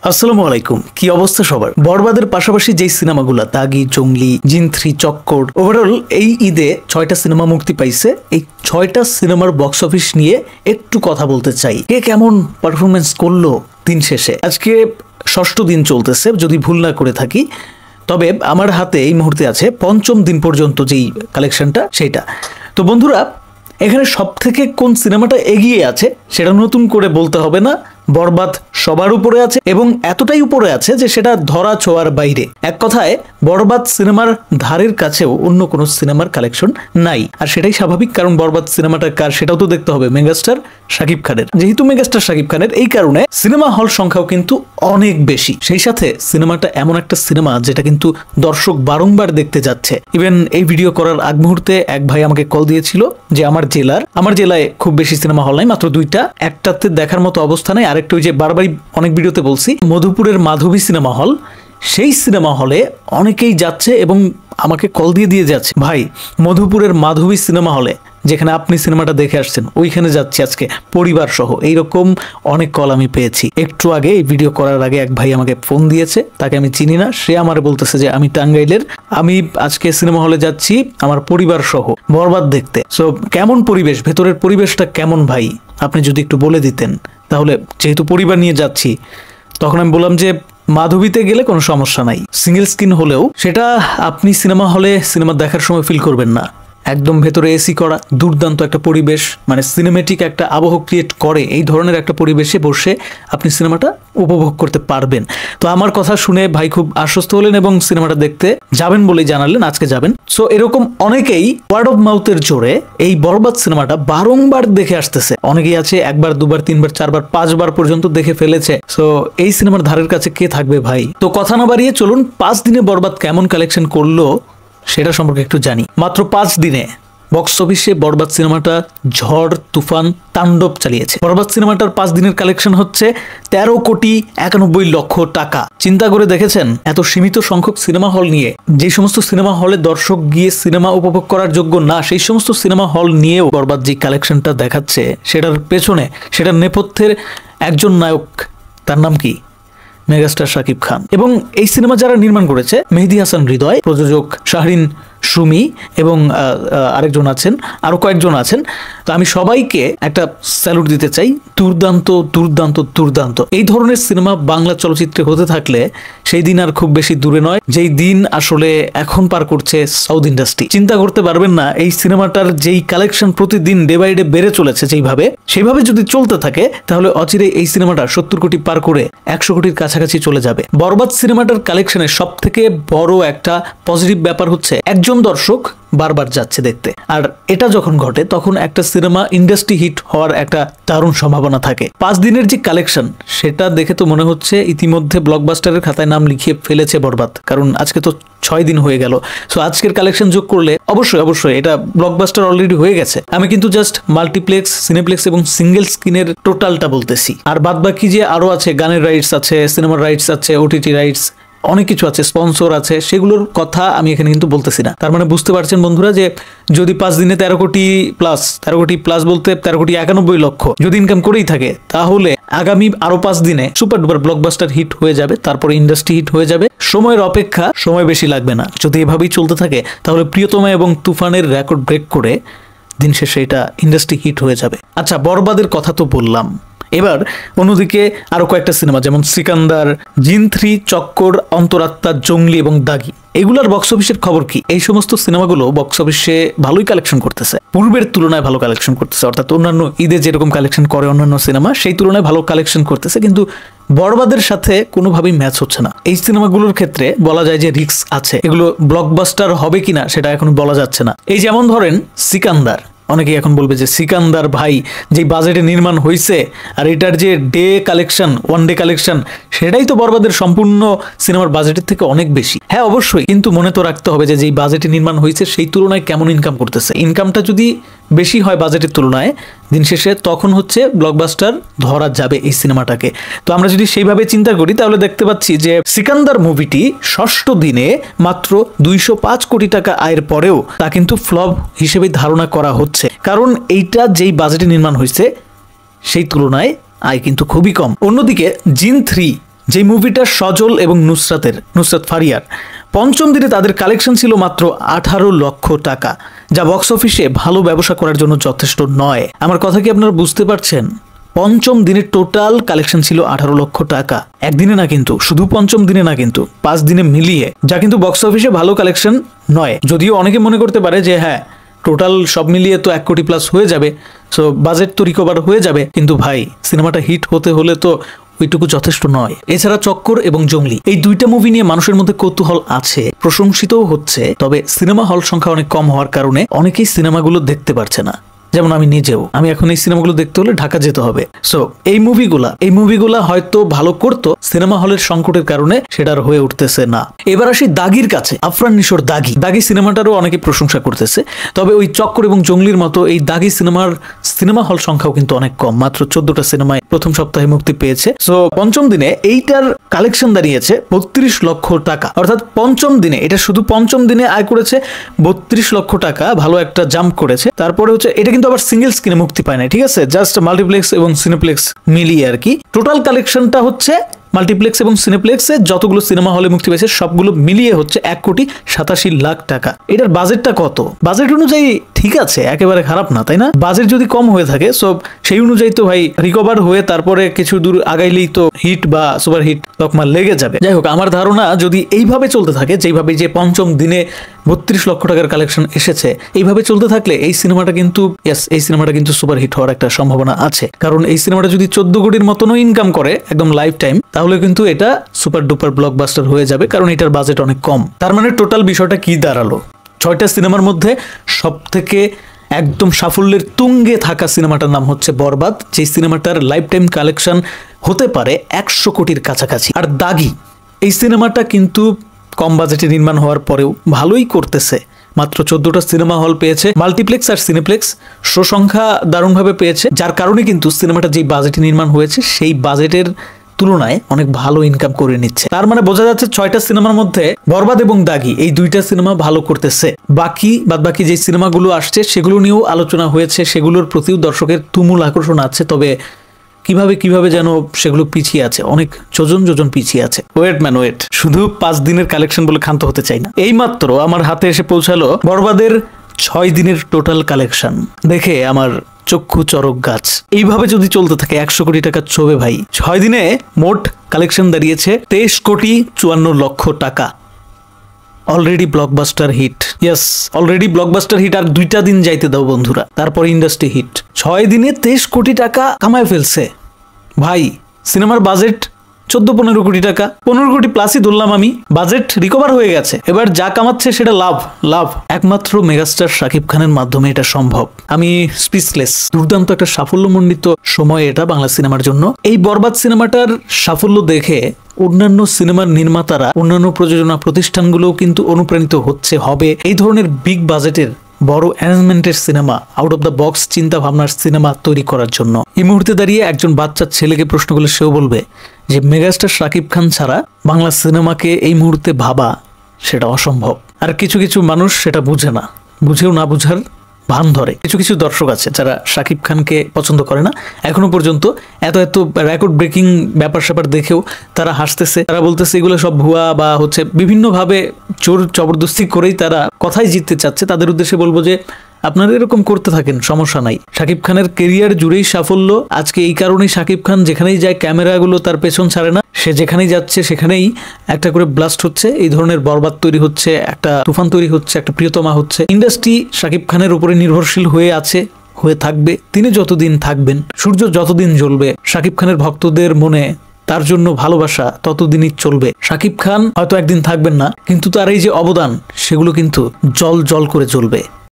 আসসালামু আলাইকুম। কি অবস্থা সবার? বরবাদের পাশাপাশি যেই সিনেমাগুলো দাগি, জঙ্গলি, জিন 3, চক্কর, ওভারঅল এই ঈদে 6টা সিনেমা মুক্তি পাইছে। এই 6টা সিনেমার বক্স অফিস নিয়ে একটু কথা বলতে চাই। কে কেমন পারফরমেন্স করলো দিন শেষে? আজকে 6ষ্ঠ দিন চলতেছে যদি ভুল না করে থাকি। তবে আমার হাতে এই মুহূর্তে আছে 5ম দিন পর্যন্ত যেই কালেকশনটা সেটা। তো বন্ধুরা, এখানে সব থেকে কোন সিনেমাটা এগিয়ে আছে সেটা নতুন করে বলতে হবে না। বরবাদ সবার উপরে আছে এবং এতটাই উপরে আছে যে সেটা ধরা ছোঁয়ার বাইরে। এক কথায় বরবাদ সিনেমার ধারের কাছেও অন্য কোনো সিনেমার কালেকশন নাই। আর সেটাই স্বাভাবিক, কারণ বরবাদ সিনেমাটা কার সেটাও তো দেখতে হবে, মেগাস্টার শাকিব খানের। যেহেতু মেগাস্টার শাকিব খানের, এই কারণে সিনেমা হল সংখ্যাও কিন্তু অনেক বেশি। সেই সাথে সিনেমাটা এমন একটা সিনেমা যেটা কিন্তু দর্শক বারংবার দেখতে যাচ্ছে। ইভেন এই ভিডিও করার আগ মুহূর্তে এক ভাই আমাকে কল দিয়েছিল যে আমার জেলায় খুব বেশি সিনেমা হল নাই, মাত্র 2টা। একটাতে দেখার মতো অবস্থা নাই, আরেকটা ওই যে বারবারই অনেক ভিডিওতে বলছি, মধুপুরের মাধবী সিনেমা হল। সেই সিনেমা হলে অনেকেই যাচ্ছে এবং আমাকে কল দিয়ে যাচ্ছে, ভাই মধুপুরের মাধবী সিনেমা হলে যেখানে আপনি সিনেমাটা দেখে আসছেন ওইখানে যাচ্ছি আজকে পরিবার সহ। এইরকম অনেক কল আমি পেয়েছি। একটু আগে এই ভিডিও করার আগে এক ভাই আমাকে ফোন দিয়েছে, তাকে আমি চিনি না। সে আমার বলতেছে যে আমি টাঙ্গাইলের, আমি আজকে সিনেমা হলে যাচ্ছি আমার পরিবার সহ বরবাদ দেখতে। সো কেমন পরিবেশ, ভেতরের পরিবেশটা কেমন ভাই আপনি যদি একটু বলে দিতেন তাহলে। যেহেতু পরিবার নিয়ে যাচ্ছি, তখন আমি বললাম যে মাধবীতে গেলে কোনো সমস্যা নাই, সিঙ্গেল স্ক্রিন হলেও সেটা আপনি সিনেমা হলে সিনেমা দেখার সময় ফিল করবেন না। একদম ভেতরে এসি করা দুর্দান্ত একটা পরিবেশ, মানে সিনেমেটিক একটা আবহ ক্রিয়েট করে। এই ধরনের একটা পরিবেশে বসে আপনি সিনেমাটা উপভোগ করতে পারবেন। তো আমার কথা শুনে ভাই খুব আশ্বস্ত হলেন এবং সিনেমাটা দেখতে যাবেন বলেই জানালেন আজকে যাবেন। সো এরকম অনেকেই ওয়ার্ড অফ মাউথের জোরে এই বরবাদ সিনেমাটা বারংবার দেখে আসতেছে। অনেকেই আছে একবার, দুবার, তিনবার, চারবার, 5বার পর্যন্ত দেখে ফেলেছে। সো এই সিনেমার ধারের কাছে কে থাকবে ভাই? তো কথা না বাড়িয়ে চলুন 5 দিনে বরবাদ কেমন কালেকশন করলো সেটা সম্পর্কে একটু জানি। মাত্র 5 দিনে বক্স অফিসে বরবাদ সিনেমাটা ঝড় তুফান তাণ্ডব চালিয়েছে। বরবাদ সিনেমাটার 5 দিনের কালেকশন হচ্ছে 13,91,00,000 টাকা। চিন্তা করে দেখেছেন, এত সীমিত সংখ্যক সিনেমা হল নিয়ে, যে সমস্ত সিনেমা হলে দর্শক গিয়ে সিনেমা উপভোগ করার যোগ্য না, সেই সমস্ত সিনেমা হল নিয়েও বরবাদ যে কালেকশনটা দেখাচ্ছে, সেটার পেছনে, সেটার নেপথ্যের একজন নায়ক, তার নাম কি? মেগাস্টার শাকিব খান। এবং এই সিনেমা যারা নির্মাণ করেছে, মেহেদী হাসান হৃদয়, প্রযোজক শাহরিন সুমি এবং আরেকজন আছেন, আরো কয়েকজন আছেন। তো আমি সবাইকে একটা স্যালুট দিতে চাই। দুর্দান্ত দুর্দান্ত দুর্দান্ত এই ধরনের সিনেমা বাংলা চলচ্চিত্রে হতে থাকলে সেই দিন আর খুব বেশি দূরে নয়, যেই দিন আসলে এখন পার করছে সাউথ ইন্ডাস্ট্রি। চিন্তা করতে পারবেন না, এই সিনেমাটার যেই কালেকশন প্রতিদিন ডে বাই ডে বেড়ে চলেছে, সেইভাবে যদি চলতে থাকে তাহলে অচিরে এই সিনেমাটা 70 কোটি পার করে 100 কোটির কাছাকাছি চলে যাবে। বরবাদ সিনেমাটার কালেকশনের সব থেকে বড় একটা পজিটিভ ব্যাপার হচ্ছে একজন দর্শক বারবার যাচ্ছে দেখতে। আর এটা যখন ঘটে তখন একটা সিনেমা ইন্ডাস্ট্রি হিট হওয়ার একটা দারুণ সম্ভাবনা থাকে। 5 দিনের যে কালেকশন, সেটা দেখে তো মনে হচ্ছে ইতিমধ্যে ব্লকবাস্টারের খাতায় নাম লিখিয়ে ফেলেছে বরবাদ, কারণ আজকে তো 6 দিন হয়ে গেল। সো আজকের কালেকশন যোগ করলে অবশ্যই এটা ব্লকবাস্টার অলরেডি হয়ে গেছে। আমি কিন্তু জাস্ট মাল্টিপ্লেক্স, সিনেপ্লেক্স এবং সিঙ্গেল স্ক্রিনের টোটালটা বলতেছি। আর বাদ বাকি যে আরো আছে, গানের রাইটস আছে, সিনেমার রাইটস আছে, ওটিটি রাইটস, অনেক কিছু আছে, স্পন্সর আছে, সেগুলোর কথা আমি এখানে কিন্তু বলতেছি না। তার মানে বুঝতে পারছেন বন্ধুরা, যে যদি 5 দিনে 13 কোটি প্লাস বলতে 13,91,00,000 যদি ইনকাম করেই থাকে, তাহলে আগামী আরো 5 দিনে সুপার ডুপার ব্লকবাস্টার হিট হয়ে যাবে, তারপরে ইন্ডাস্ট্রি হিট হয়ে যাবে। সময়ের অপেক্ষা, সময় বেশি লাগবে না। যদি এভাবেই চলতে থাকে তাহলে প্রিয়তমা এবং তুফানের রেকর্ড ব্রেক করে দিন শেষে এটা ইন্ডাস্ট্রি হিট হয়ে যাবে। আচ্ছা, বরবাদের কথা তো বললাম। এবার অন্যদিকে আরো কয়েকটা সিনেমা, যেমন সিকান্দার, জিন 3, চক্কর, অন্তরাত্মা, জঙ্গলি এবং দাগি, এগুলার বক্স অফিসের খবর কি? এই সমস্ত সিনেমাগুলো বক্স অফিসে ভালোই কালেকশন করতেছে, পূর্বের তুলনায় ভালো কালেকশন করতেছে। অর্থাৎ অন্যান্য ঈদে যেরকম কালেকশন করে অন্যান্য সিনেমা, সেই তুলনায় ভালো কালেকশন করতেছে, কিন্তু বরবাদের সাথে কোনোভাবেই ম্যাচ হচ্ছে না। এই সিনেমাগুলোর ক্ষেত্রে বলা যায় যে রিস্ক আছে, এগুলো ব্লকবাস্টার হবে কিনা সেটা এখন বলা যাচ্ছে না। এই যেমন ধরেন সিকান্দার, অনেকেই এখন বলবে যে সিকান্দার ভাই যে বাজেটে নির্মাণ হয়েছে, আর এটার যে ওয়ান ডে কালেকশন, সেটাই তো বরবাদের সম্পূর্ণ সিনেমার বাজেটের থেকে অনেক বেশি। হ্যাঁ অবশ্যই, কিন্তু মনে তো রাখতে হবে যে যেই বাজেটে নির্মাণ হয়েছে সেই তুলনায় কেমন ইনকাম করতেছে। ইনকামটা যদি বেশি হয় বাজেটের তুলনায়, দিন শেষে তখন হচ্ছে ব্লকবাস্টার ধরা যাবে এই সিনেমাটাকে। তো আমরা যদি সেইভাবে চিন্তা করি তাহলে দেখতে পাচ্ছি যে সিকান্দার মুভিটি 6ষ্ঠ দিনে মাত্র 205 কোটি টাকা আয়ের পরেও তা কিন্তু ফ্লপ হিসেবে ধারণা করা হচ্ছে, কারণ এইটা যেই বাজেটে নির্মাণ হয়েছে সেই তুলনায় আয় কিন্তু খুবই কম। অন্যদিকে জিন 3 যে মুভিটা সজল এবং নুসরাত ফারিয়ার, পঞ্চম দিনে তাদের কালেকশন ছিল মাত্র 18 লক্ষ টাকা, যা বক্স অফিসে ভালো ব্যবসা করার জন্য যথেষ্ট নয়। আমার কথা কি আপনারা বুঝতে পারছেন? পঞ্চম দিনে টোটাল কালেকশন ছিল 18 লক্ষ টাকা, একদিনে না কিন্তু, শুধু পঞ্চম দিনে না কিন্তু, 5 দিনে মিলিয়ে, যা কিন্তু বক্স অফিসে ভালো কালেকশন নয়। যদিও অনেকে মনে করতে পারে যে হ্যাঁ টোটাল সব মিলিয়ে তো 1 কোটি প্লাস হয়ে যাবে, সো বাজেট তো রিকভার হয়ে যাবে, কিন্তু ভাই সিনেমাটা হিট হতে হলে তো ওইটুকু যথেষ্ট নয়। এছাড়া চক্কর এবং জঙ্গলি এই দুইটা মুভি নিয়ে মানুষের মধ্যে কৌতূহল আছে, প্রশংসিতও হচ্ছে, তবে সিনেমা হল সংখ্যা অনেক কম হওয়ার কারণে অনেকেই সিনেমাগুলো দেখতে পারছে না। যেমন আমি নিজেও, আমি এখন এই সিনেমাগুলো দেখতে হলে ঢাকা যেতে হবে। সো এই মুভিগুলা হয়তো ভালো করতো, সিনেমা হলের সংকটের কারণে সেটার হয়ে উঠতেছে না। এবার আসি দাগির কাছে, আফরান নিশোর দাগি সিনেমাটারও অনেকে প্রশংসা করতেছে, তবে ওই চক্কর এবং জঙ্গলির মতো এই দাগি সিনেমা হল সংখ্যাও কিন্তু অনেক কম, মাত্র 14টা সিনেমায় প্রথম সপ্তাহে মুক্তি পেয়েছে। সো পঞ্চম দিনে এইটার কালেকশন দাঁড়িয়েছে 32 লক্ষ টাকা, অর্থাৎ পঞ্চম দিনে, এটা শুধু পঞ্চম দিনে আয় করেছে 32 লক্ষ টাকা, ভালো একটা জাম্প করেছে। তারপরে হচ্ছে এটা কিন্তু আবার সিঙ্গেল স্ক্রিনে মুক্তি পায় না, ঠিক আছে, জাস্ট মাল্টিপ্লেক্স এবং সিনেপ্লেক্স মিলিয়ে আর কি। টোটাল কালেকশনটা হচ্ছে মাল্টিপ্লেক্স এবং সিনেপ্লেক্সে যতগুলো সিনেমা হলে মুক্তি পেয়েছে সবগুলো মিলিয়ে হচ্ছে 1,87,00,000 টাকা। এটার বাজেটটা কত? বাজেট অনুযায়ী ঠিক আছে, একেবারে খারাপ না, তাই না? বাজেট যদি কম হয়ে থাকে সব সেই অনুযায়ী তো ভাই রিকভার হয়ে তারপরে কিছু দূর আগাইলেই তো হিট বা সুপার হিট তকমা লেগে যাবে। যাই হোক, আমার ধারণা যদি এইভাবে চলতে থাকে, যেইভাবে যে পঞ্চম দিনে 32 লক্ষ টাকার কালেকশন এসেছে, এইভাবে চলতে থাকলে এই সিনেমাটা কিন্তু সুপার হিট হওয়ার একটা সম্ভাবনা আছে। কারণ এই সিনেমাটা যদি 14 কোটির মতনও ইনকাম করে একদম লাইফ টাইম, তাহলে কিন্তু এটা সুপার ডুপার ব্লকবাস্টার হয়ে যাবে, কারণ এটার বাজেট অনেক কম। তার মানে টোটাল বিষয়টা কি দাঁড়ালো? 6টা সিনেমার মধ্যে সব থেকে একদম সাফল্যের তুঙ্গে থাকা সিনেমাটার নাম হচ্ছে বরবাদ, যে সিনেমাটার লাইফ টাইম কালেকশন হতে পারে 100 কোটির কাছাকাছি। আর দাগি এই সিনেমাটা কিন্তু কম বাজেটে নির্মাণ হওয়ার পরেও ভালোই করতেছে, মাত্র 14টা সিনেমা হল পেয়েছে, মাল্টিপ্লেক্স আর সিনেপ্লেক্স শো সংখ্যা দারুণভাবে পেয়েছে, যার কারণে কিন্তু সিনেমাটা যেই বাজেটে নির্মাণ হয়েছে সেই বাজেটের তুলনায় অনেক ভালো ইনকাম করে নিচ্ছে। তার মানে বোঝা যাচ্ছে 6টা সিনেমার মধ্যে বরবাদ এবং দাগি এই 2টা সিনেমা ভালো করতেছে। বাদবাকি যে সিনেমাগুলো আসছে সেগুলো নিয়েও আলোচনা হয়েছে, সেগুলোর প্রতিও দর্শকের তুমুল আকর্ষণ আছে, তবে কিভাবে যেন সেগুলো পিছিয়ে আছে, অনেক যোজন পিছিয়ে আছে। ওয়েট, শুধু 5 দিনের কালেকশন বলে ক্ষান্ত হতে চাই না। এইমাত্র আমার হাতে এসে পৌঁছালো বরবাদের 6 দিনের টোটাল কালেকশন, দেখে আমার চক্ষু চরক গাছ। এইভাবে যদি চলতে থাকে 100 কোটি টাকা ছবে ভাই। 6 দিনে মোট কালেকশন দাঁড়িয়েছে 23 কোটি 54 লক্ষ টাকা। Already blockbuster hit, already blockbuster hit. আর 2টা দিন যাইতে দাও বন্ধুরা, তারপর ইন্ডাস্ট্রি হিট। 6 দিনে 23 কোটি টাকা কামায় ফেলছে ভাই। সিনেমার বাজেট 14-15 কোটি টাকা, 15 কোটি প্লাসই ধরলাম আমি, বাজেট রিকভার হয়ে গেছে। এবার যা কামাচ্ছে সেটা লাভ। একমাত্র মেগাস্টার শাকিব খানের মাধ্যমে এটা সম্ভব। আমি স্পিচলেস। দুর্দান্ত একটা সাফল্যমণ্ডিত সময় এটা বাংলা সিনেমার জন্য। এই বরবাদ সিনেমাটার সাফল্য দেখে অন্যান্য সিনেমার নির্মাতারা, অন্যান্য প্রযোজনা প্রতিষ্ঠানগুলোও কিন্তু অনুপ্রাণিত হবে এই ধরনের বিগ বাজেটের বড় অ্যারেঞ্জমেন্টের সিনেমা, আউট অফ দ্য বক্স চিন্তা ভাবনার সিনেমা তৈরি করার জন্য। এই মুহূর্তে দাঁড়িয়ে একজন বাচ্চা ছেলেকে প্রশ্ন করলে সেও বলবে যে মেগাস্টার শাকিব খান ছাড়া বাংলা সিনেমাকে এই মুহূর্তে ভাবা সেটা অসম্ভব। আর কিছু মানুষ সেটা বুঝে না, বুঝেও না বুঝার ভান ধরে। কিছু দর্শক আছে যারা শাকিব খানকে পছন্দ করে না, এখনো পর্যন্ত এত রেকর্ড ব্রেকিং ব্যাপার দেখেও তারা হাসতেছে, তারা বলতেছে এগুলো সব ভুয়া বা হচ্ছে বিভিন্নভাবে চোর জবরদস্তি করেই তারা কথাই জিততে চাচ্ছে। তাদের উদ্দেশ্যে বলবো যে আপনারা এরকম করতে থাকেন, সমস্যা নাই। শাকিব খানের কেরিয়ার জুড়েই সাফল্য। আজকে এই কারণেই শাকিব খান যেখানেই যায় ক্যামেরাগুলো তার পেছন ছাড়ে না, সে যেখানেই যাচ্ছে সেখানেই একটা করে ব্লাস্ট হচ্ছে, এই ধরনের বরবাদ তৈরি হচ্ছে, একটা তুফান তৈরি হচ্ছে, একটা প্রিয়তমা হচ্ছে। ইন্ডাস্ট্রি শাকিব খানের উপরে নির্ভরশীল হয়ে আছে, হয়ে থাকবে। তিনি যতদিন থাকবেন, সূর্য যতদিন জ্বলবে, শাকিব খানের ভক্তদের মনে তার জন্য ভালোবাসা ততদিনই চলবে। শাকিব খান হয়তো একদিন থাকবেন না, কিন্তু তার এই যে অবদান সেগুলো কিন্তু জল করে চলবে।